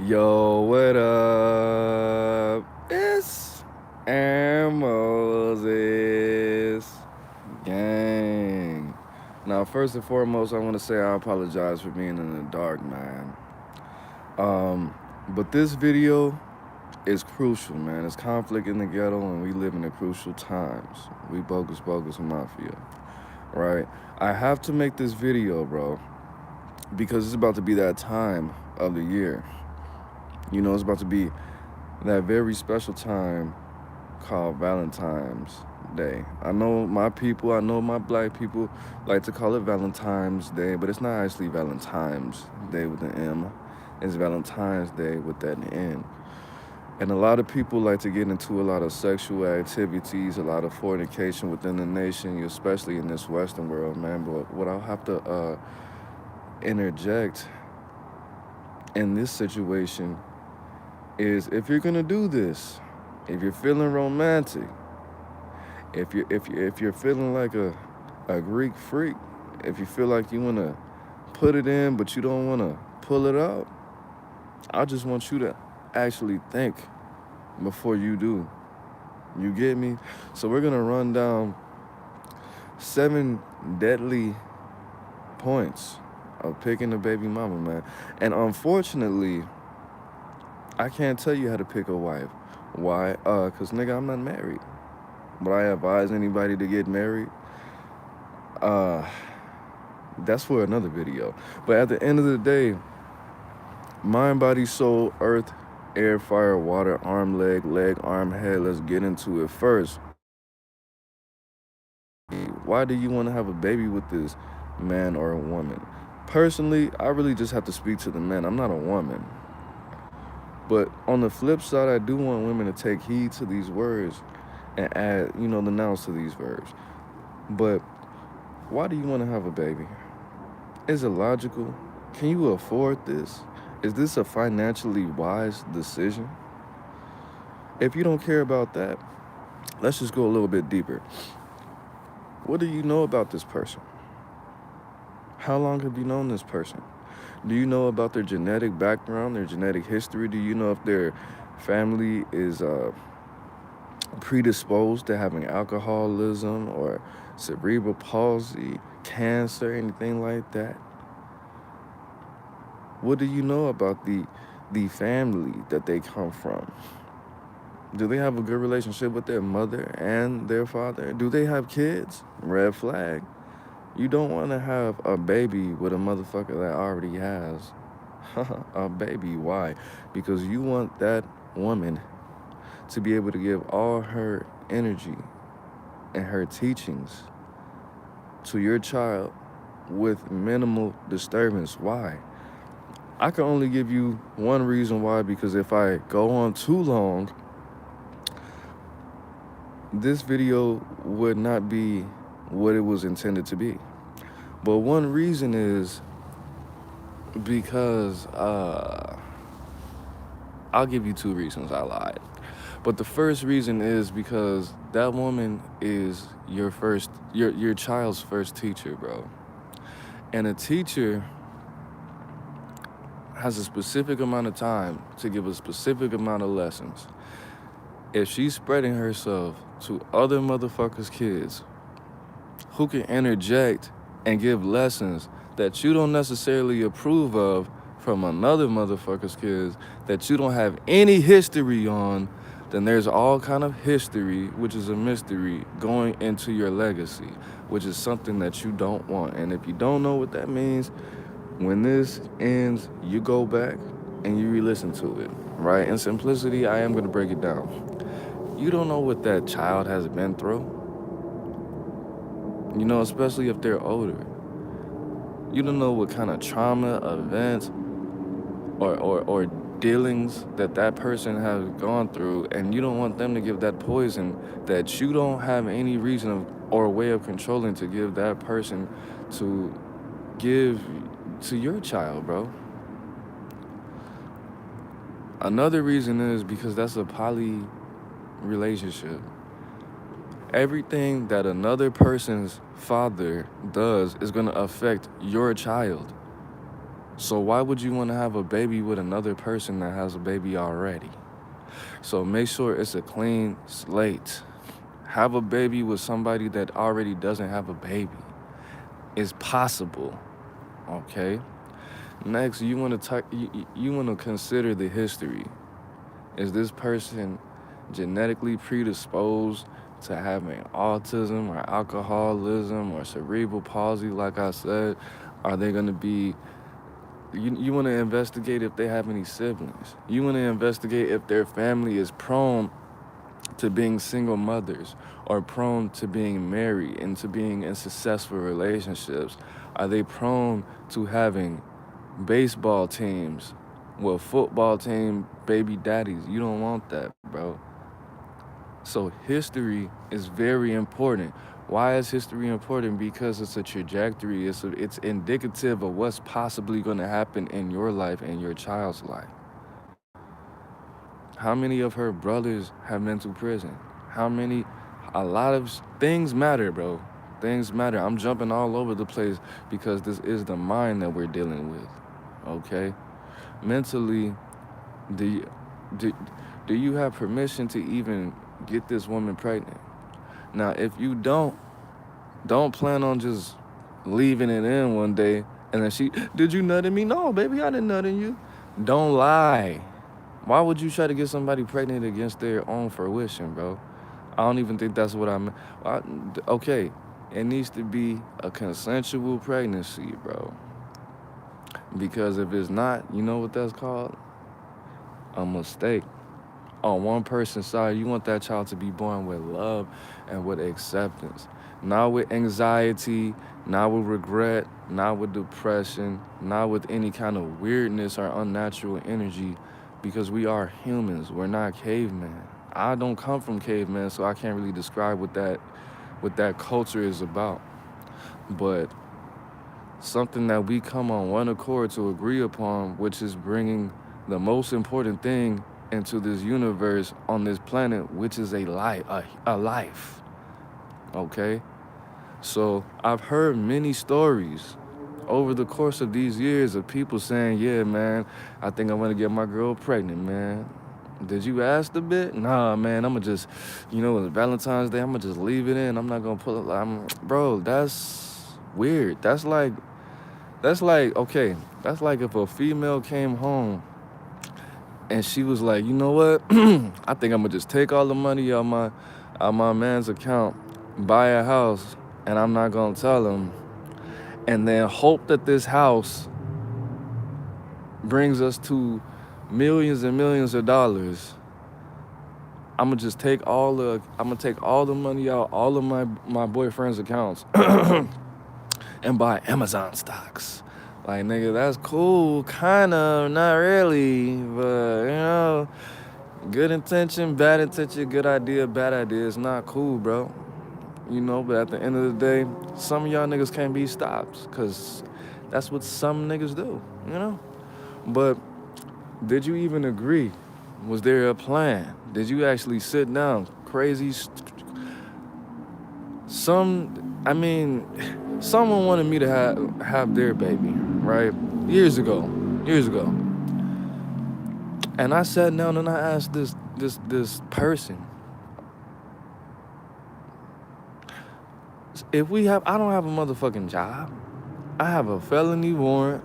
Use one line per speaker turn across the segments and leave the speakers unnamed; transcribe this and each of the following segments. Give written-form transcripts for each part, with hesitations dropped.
Yo, what up? It's Moses gang. Now, first and foremost, I want to say I apologize for being in the dark, man. But this video is crucial, man. It's conflict in the ghetto, and we live in crucial times. We bogus mafia, right? I have to make this video, bro, because it's about to be that time of the year. You know, it's about to be that very special time called Valentine's Day. I know my people, I know my black people like to call it Valentine's Day, but it's not actually Valentine's Day with an M. It's Valentine's Day with that N. And a lot of people like to get into a lot of sexual activities, a lot of fornication within the nation, especially in this Western world, man. But what I'll have to interject in this situation is if you're gonna do this, if you're feeling romantic, if you're feeling like a Greek freak, if you feel like you wanna put it in but you don't wanna pull it out, I just want you to actually think before you do. You get me? So we're gonna run down 7 deadly points of picking a baby mama, man. And unfortunately, I can't tell you how to pick a wife. Why? Cause nigga, I'm not married. But I advise anybody to get married. That's for another video. But at the end of the day, mind, body, soul, earth, air, fire, water, arm, leg, arm, head. Let's get into it first. Why do you want to have a baby with this man or a woman? Personally, I really just have to speak to the men. I'm not a woman. But on the flip side, I do want women to take heed to these words and add, the nouns to these verbs. But why do you want to have a baby? Is it logical? Can you afford this? Is this a financially wise decision? If you don't care about that, let's just go a little bit deeper. What do you know about this person? How long have you known this person? Do you know about their genetic background, their genetic history? Do you know if their family is predisposed to having alcoholism or cerebral palsy, cancer, anything like that? What do you know about the family that they come from? Do they have a good relationship with their mother and their father? Do they have kids? Red flag. You don't want to have a baby with a motherfucker that already has a baby. Why? Because you want that woman to be able to give all her energy and her teachings to your child with minimal disturbance. Why? I can only give you one reason why, because if I go on too long, this video would not be what it was intended to be. But one reason is because I'll give you 2 reasons. I lied. But the first reason is because that woman is your child's first teacher, bro. And a teacher has a specific amount of time to give a specific amount of lessons. If she's spreading herself to other motherfuckers' kids who can interject and give lessons that you don't necessarily approve of from another motherfucker's kids that you don't have any history on, then there's all kind of history, which is a mystery, going into your legacy, which is something that you don't want. And if you don't know what that means, when this ends, you go back and you re-listen to it, right? In simplicity, I am going to break it down. You don't know what that child has been through. Especially if they're older. You don't know what kind of trauma, events, or dealings that person has gone through, and you don't want them to give that poison that you don't have any reason or way of controlling to give that person to give to your child, bro. Another reason is because that's a poly relationship. Everything that another person's father does is going to affect your child. So why would you want to have a baby with another person that has a baby already? So make sure it's a clean slate. Have a baby with somebody that already doesn't have a baby. It's possible, okay? Next, you want to consider the history. Is this person genetically predisposed to having autism or alcoholism or cerebral palsy, like I said? Are they going to be you want to investigate if they have any siblings. You want to investigate if their family is prone to being single mothers or prone to being married and to being in successful relationships. Are they prone to having baseball teams with football team baby daddies? You don't want that, bro. So history is very important. Why is history important? Because it's a trajectory. It's indicative of what's possibly going to happen in your life and your child's life. How many of her brothers have been to prison? How many? A lot of things matter, bro. Things matter. I'm jumping all over the place because this is the mind that we're dealing with. Okay? Mentally, do you, do, do you have permission to even get this woman pregnant? Now, if you don't plan on just leaving it in one day and then did you nut in me? No, baby, I didn't nut in you. Don't lie. Why would you try to get somebody pregnant against their own fruition, bro? I don't even think that's what I meant. Okay, it needs to be a consensual pregnancy, bro. Because if it's not, you know what that's called? A mistake. On one person's side, you want that child to be born with love and with acceptance. Not with anxiety, not with regret, not with depression, not with any kind of weirdness or unnatural energy, because we are humans. We're not cavemen. I don't come from cavemen, so I can't really describe what that culture is about. But something that we come on one accord to agree upon, which is bringing the most important thing into this universe on this planet, which is a life. Okay? So I've heard many stories over the course of these years of people saying, yeah, man, I think I'm gonna get my girl pregnant, man. Did you ask the bit? Nah, man, I'm gonna just, it's Valentine's Day, I'm gonna just leave it in. I'm not gonna pull it. Bro, that's weird. Okay, that's like if a female came home and she was like, you know what? I think I'm gonna just take all the money out my man's account, buy a house, and I'm not gonna tell him, and then hope that this house brings us to millions and millions of dollars. I'm gonna take all the money out all of my boyfriend's accounts and buy Amazon stocks. Like, nigga, that's cool, kind of, not really, but good intention, good idea, bad idea. It's not cool, bro. But at the end of the day, some of y'all niggas can't be stopped, because that's what some niggas do, But did you even agree? Was there a plan? Did you actually sit down? Someone wanted me to have their baby, right? Years ago. And I sat down and I asked this person, I don't have a motherfucking job. I have a felony warrant.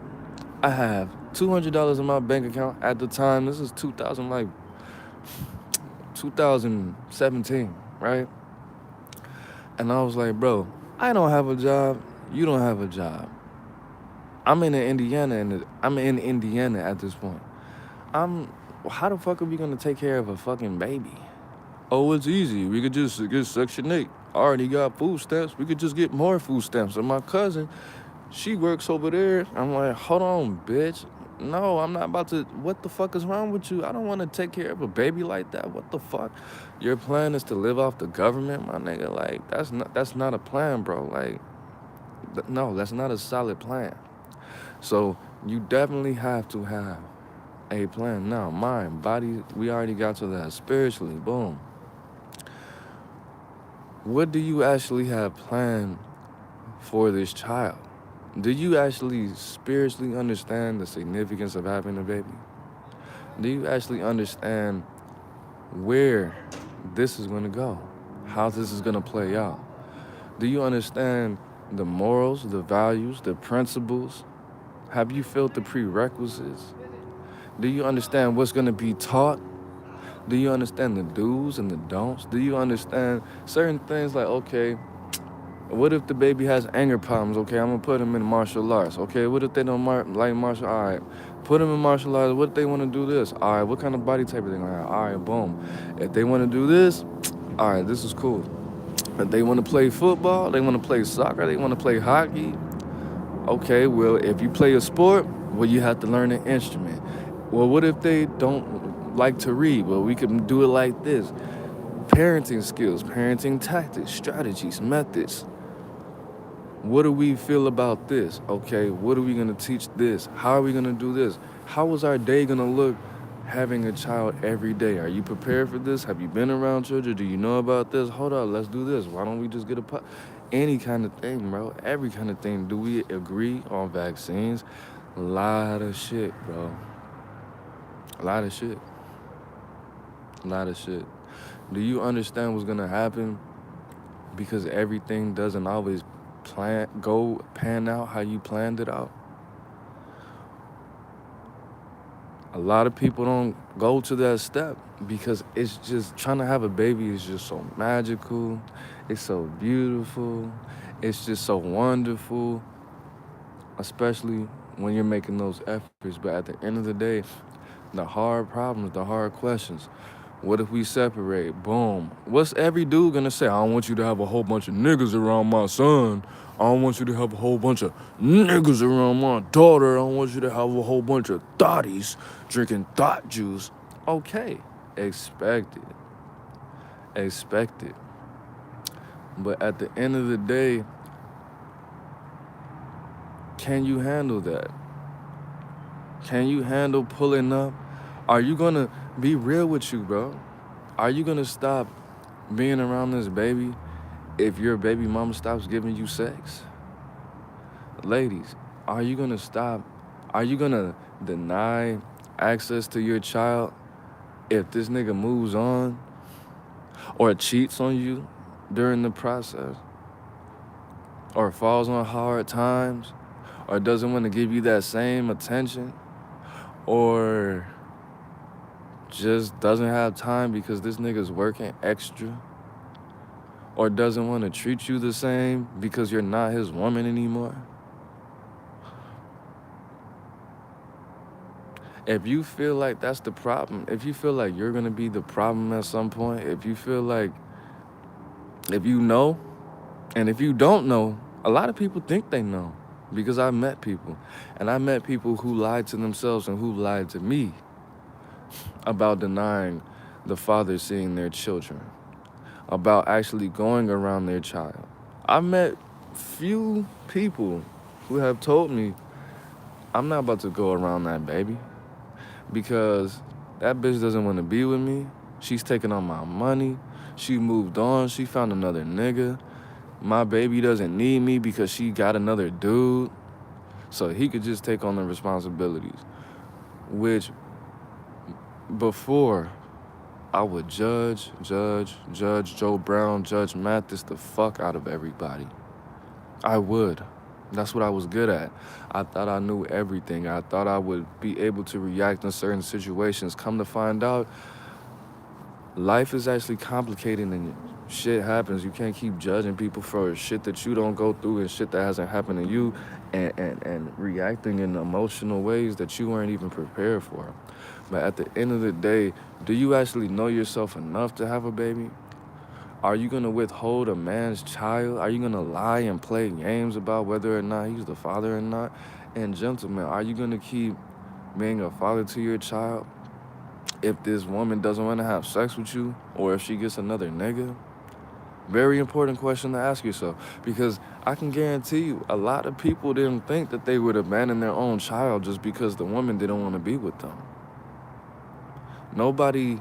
I have $200 in my bank account at the time. This is 2017, right? And I was like, bro, I don't have a job. You don't have a job. I'm in Indiana at this point. How the fuck are we gonna take care of a fucking baby? Oh, it's easy. We could just get Section 8. I already got food stamps. We could just get more food stamps. And my cousin, she works over there. I'm like, hold on, bitch. No, I'm not about to. What the fuck is wrong with you? I don't want to take care of a baby like that. What the fuck? Your plan is to live off the government, my nigga? Like, that's not a plan, bro. Like, no, that's not a solid plan. So you definitely have to have a plan. Now, mind, body, we already got to that. Spiritually, boom. What do you actually have planned for this child? Do you actually spiritually understand the significance of having a baby? Do you actually understand where this is going to go? How this is going to play out? Do you understand the morals, the values, the principles? Have you felt the prerequisites? Do you understand what's going to be taught? Do you understand the do's and the don'ts? Do you understand certain things like, okay, what if the baby has anger problems? Okay, I'm gonna put him in martial arts. Okay, what if they don't like martial? All right, put him in martial arts. What if they want to do this? All right, what kind of body type are they gonna have? All right, boom. If they want to do this, all right, this is cool. If they want to play football, they want to play soccer, they want to play hockey. Okay, well, if you play a sport, well, you have to learn an instrument. Well, what if they don't like to read? Well, we can do it like this. Parenting skills, parenting tactics, strategies, methods. What do we feel about this? Okay, what are we gonna teach this? How are we gonna do this? How is our day gonna look having a child every day? Are you prepared for this? Have you been around children? Do you know about this? Hold up, let's do this. Why don't we just get a any kind of thing, bro? Every kind of thing. Do we agree on vaccines? A lot of shit, bro. A lot of shit. A lot of shit. Do you understand what's gonna happen? Because everything doesn't always pan out how you planned it out. A lot of people don't go to that step because it's just trying to have a baby is just so magical. It's so beautiful. It's just so wonderful, especially when you're making those efforts. But at the end of the day, the hard problems, the hard questions. What if we separate? Boom. What's every dude gonna say? I don't want you to have a whole bunch of niggas around my son. I don't want you to have a whole bunch of niggas around my daughter. I don't want you to have a whole bunch of thotties drinking thought juice. Okay, expect it. Expect it. But at the end of the day, can you handle that? Can you handle pulling up? Are you gonna be real with you, bro? Are you gonna stop being around this baby if your baby mama stops giving you sex? Ladies, are you gonna stop? Are you gonna deny access to your child if this nigga moves on or cheats on you during the process or falls on hard times or doesn't want to give you that same attention or just doesn't have time because this nigga's working extra or doesn't want to treat you the same because you're not his woman anymore? If you feel like that's the problem, if you feel like you're going to be the problem at some point, if you feel like, if you know, and if you don't know, a lot of people think they know because I met people. And I met people who lied to themselves and who lied to me about denying the father seeing their children, about actually going around their child. I met few people who have told me, I'm not about to go around that baby because that bitch doesn't want to be with me. She's taking all my money. She moved on. She found another nigga. My baby doesn't need me because she got another dude. So he could just take on the responsibilities. Which before I would judge Joe Brown, Judge Mathis the fuck out of everybody. I would. That's what I was good at. I thought I knew everything. I thought I would be able to react in certain situations. Come to find out, life is actually complicated and shit happens. You can't keep judging people for shit that you don't go through and shit that hasn't happened to you and reacting in emotional ways that you weren't even prepared for. But at the end of the day, do you actually know yourself enough to have a baby? Are you going to withhold a man's child? Are you going to lie and play games about whether or not he's the father or not? And gentlemen, are you going to keep being a father to your child if this woman doesn't want to have sex with you or if she gets another nigga? Very important question to ask yourself, because I can guarantee you a lot of people didn't think that they would abandon their own child just because the woman didn't want to be with them. Nobody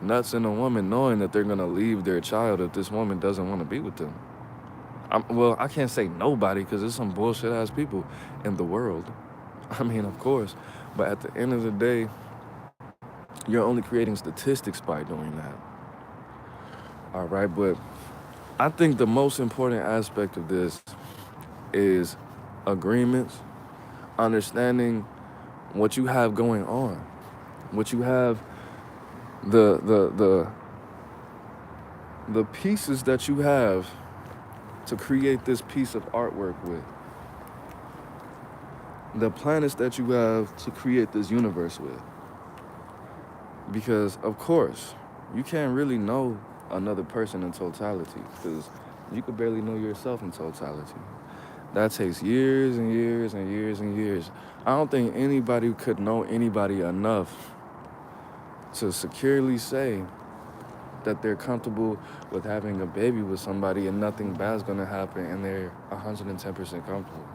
nuts in a woman knowing that they're going to leave their child if this woman doesn't want to be with them. Well, I can't say nobody because there's some bullshit ass people in the world. I mean, of course. But at the end of the day, you're only creating statistics by doing that. All right. But I think the most important aspect of this is agreements, understanding what you have going on, what you have, the the the the pieces that you have to create this piece of artwork with, the planets that you have to create this universe with. Because of course, you can't really know another person in totality because you could barely know yourself in totality. That takes years and years and years and years. I don't think anybody could know anybody enough to securely say that they're comfortable with having a baby with somebody and nothing bad's gonna happen and they're 110% comfortable.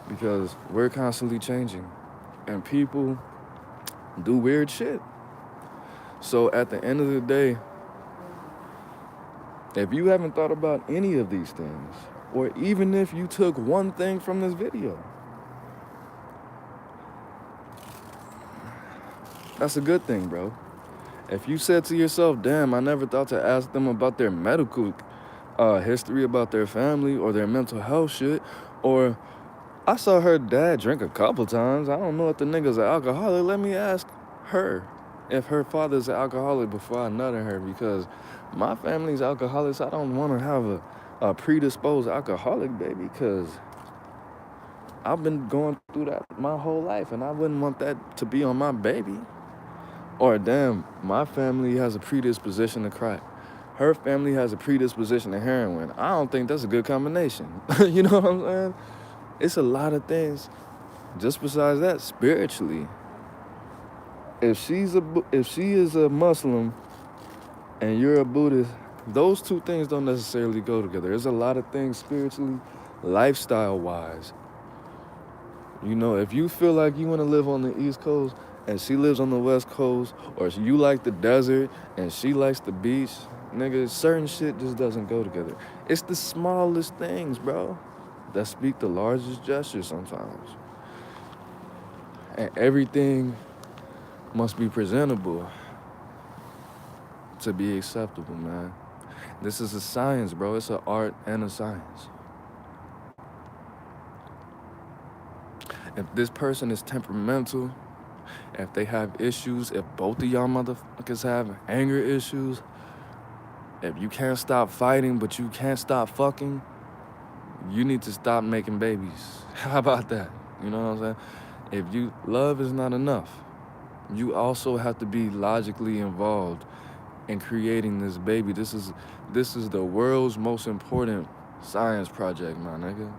Because we're constantly changing and people do weird shit. So at the end of the day, if you haven't thought about any of these things, or even if you took one thing from this video, that's a good thing, bro. If you said to yourself, damn, I never thought to ask them about their medical history, about their family, or their mental health shit, or I saw her dad drink a couple times. I don't know if the nigga's an alcoholic. Let me ask her if her father's an alcoholic before I nutted her because my family's alcoholics. I don't want to have a predisposed alcoholic baby because I've been going through that my whole life and I wouldn't want that to be on my baby. Or damn, my family has a predisposition to crack. Her family has a predisposition to heroin. I don't think that's a good combination. You know what I'm saying? It's a lot of things. Just besides that, spiritually, if she is a Muslim and you're a Buddhist, those two things don't necessarily go together. There's a lot of things spiritually, lifestyle-wise. You know, if you feel like you want to live on the East Coast and she lives on the West Coast, or you like the desert and she likes the beach, nigga, certain shit just doesn't go together. It's the smallest things, bro, that speak the largest gestures sometimes. And everything must be presentable to be acceptable, man. This is a science, bro. It's an art and a science. If this person is temperamental, if they have issues, if both of y'all motherfuckers have anger issues, if you can't stop fighting but you can't stop fucking, you need to stop making babies. How about that? You know what I'm saying? Love is not enough. You also have to be logically involved in creating this baby. This is the world's most important science project, my nigga.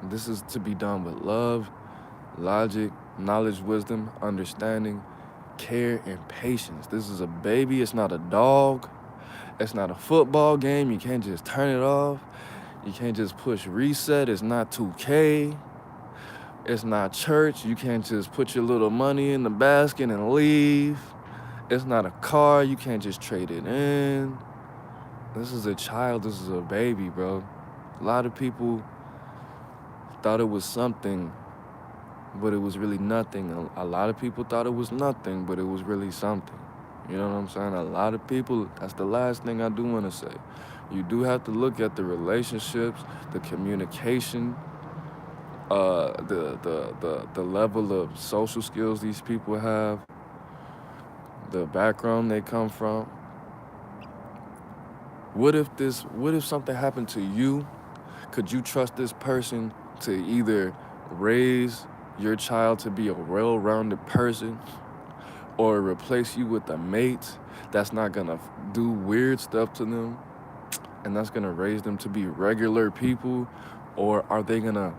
This is to be done with love, logic, knowledge, wisdom, understanding, care, and patience. This is a baby. It's not a dog. It's not a football game. You can't just turn it off. You can't just push reset. It's not 2K. It's not church. You can't just put your little money in the basket and leave. It's not a car. You can't just trade it in. This is a child. This is a baby, bro. A lot of people thought it was something, but it was really nothing. A lot of people thought it was nothing, but it was really something. You know what I'm saying? A lot of people, that's the last thing I do want to say. You do have to look at the relationships, the communication, the level of social skills these people have, the background they come from. What if something happened to you? Could you trust this person to either raise your child to be a well-rounded person or replace you with a mate that's not gonna do weird stuff to them and that's gonna raise them to be regular people? Or are they gonna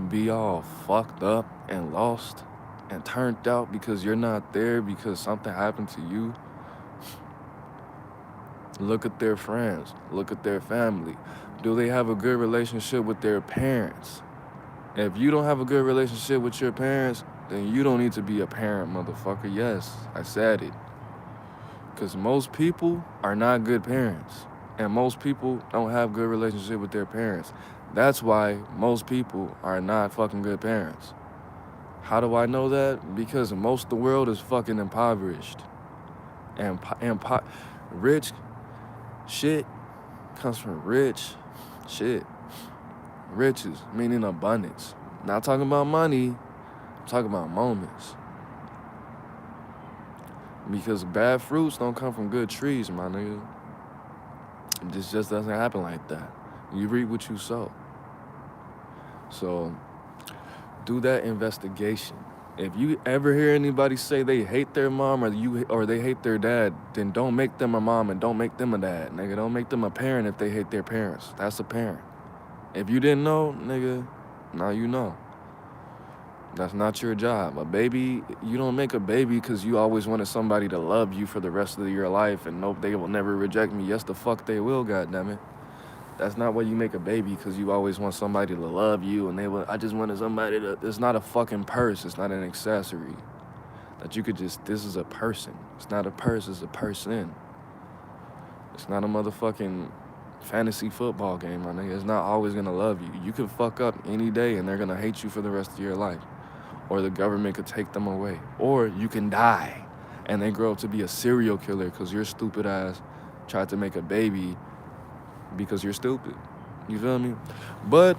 be all fucked up and lost and turned out because you're not there because something happened to you? Look at their friends. Look at their family. Do they have a good relationship with their parents? If you don't have a good relationship with your parents, then you don't need to be a parent, motherfucker. Yes, I said it. Because most people are not good parents. And most people don't have good relationship with their parents. That's why most people are not fucking good parents. How do I know that? Because most of the world is fucking impoverished. And rich shit comes from rich shit. Riches, meaning abundance. Not talking about money, I'm talking about moments. Because bad fruits don't come from good trees, my nigga. This just doesn't happen like that. You reap what you sow. So do that investigation. If you ever hear anybody say they hate their mom or they hate their dad, then don't make them a mom and don't make them a dad, nigga. Don't make them a parent if they hate their parents. That's a parent. If you didn't know, nigga, now you know. That's not your job. A baby, you don't make a baby because you always wanted somebody to love you for the rest of your life and nope, they will never reject me. Yes, the fuck they will, goddammit. That's not why you make a baby, because you always want somebody to love you and I just wanted somebody to, it's not a fucking purse, it's not an accessory. That you could just, this is a person. It's not a purse, it's a person. It's not a motherfucking fantasy football game, my nigga. It's not always gonna love you. You can fuck up any day and they're gonna hate you for the rest of your life. Or the government could take them away. Or you can die and they grow up to be a serial killer because your stupid ass tried to make a baby because you're stupid. You feel me? But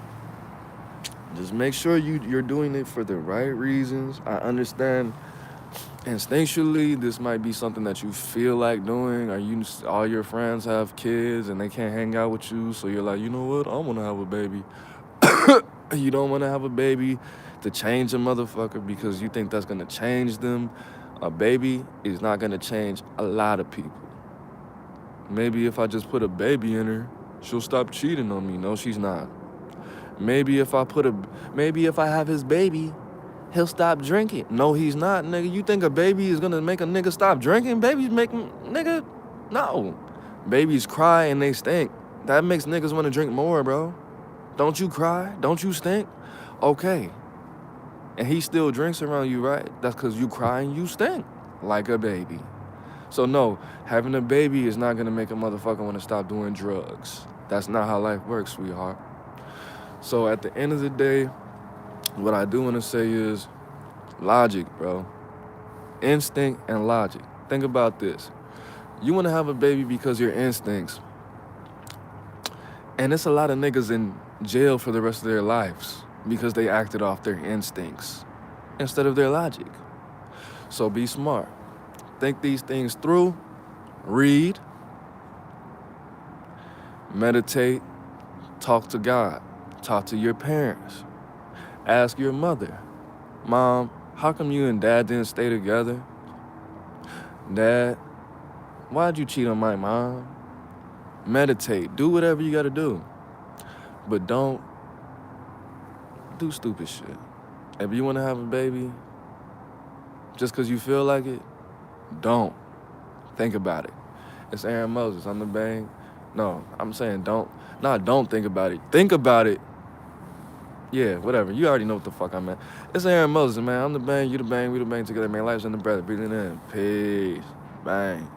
just make sure you're doing it for the right reasons. I understand instinctually this might be something that you feel like doing, or all your friends have kids and they can't hang out with you, so you're like, you know what, I want to have a baby. You don't want to have a baby to change a motherfucker because you think that's going to change them. A baby is not going to change a lot of people. Maybe if I just put a baby in her, she'll stop cheating on me. No, she's not. Maybe if I have his baby, he'll stop drinking. No, he's not, nigga. You think a baby is gonna make a nigga stop drinking? Babies make nigga, no. Babies cry and they stink. That makes niggas wanna drink more, bro. Don't you cry? Don't you stink? Okay. And he still drinks around you, right? That's because you cry and you stink like a baby. So no, having a baby is not gonna make a motherfucker wanna stop doing drugs. That's not how life works, sweetheart. So at the end of the day, what I do wanna say is logic, bro. Instinct and logic. Think about this. You wanna have a baby because your instincts. And it's a lot of niggas in jail for the rest of their lives because they acted off their instincts instead of their logic. So be smart. Think these things through. Read. Meditate. Talk to God. Talk to your parents. Ask your mother, Mom, how come you and Dad didn't stay together? Dad, why'd you cheat on my mom? Meditate. Do whatever you gotta do. But don't do stupid shit. If you wanna have a baby, just because you feel like it, don't. Think about it. It's Aaron Moses. I'm the bang. No, I'm saying don't think about it. Think about it. Yeah, whatever. You already know what the fuck I meant. It's Aaron Moses, man. I'm the bang, you the bang, we the bang together, man. Life's in the breath. Breathing in. Peace. Bang.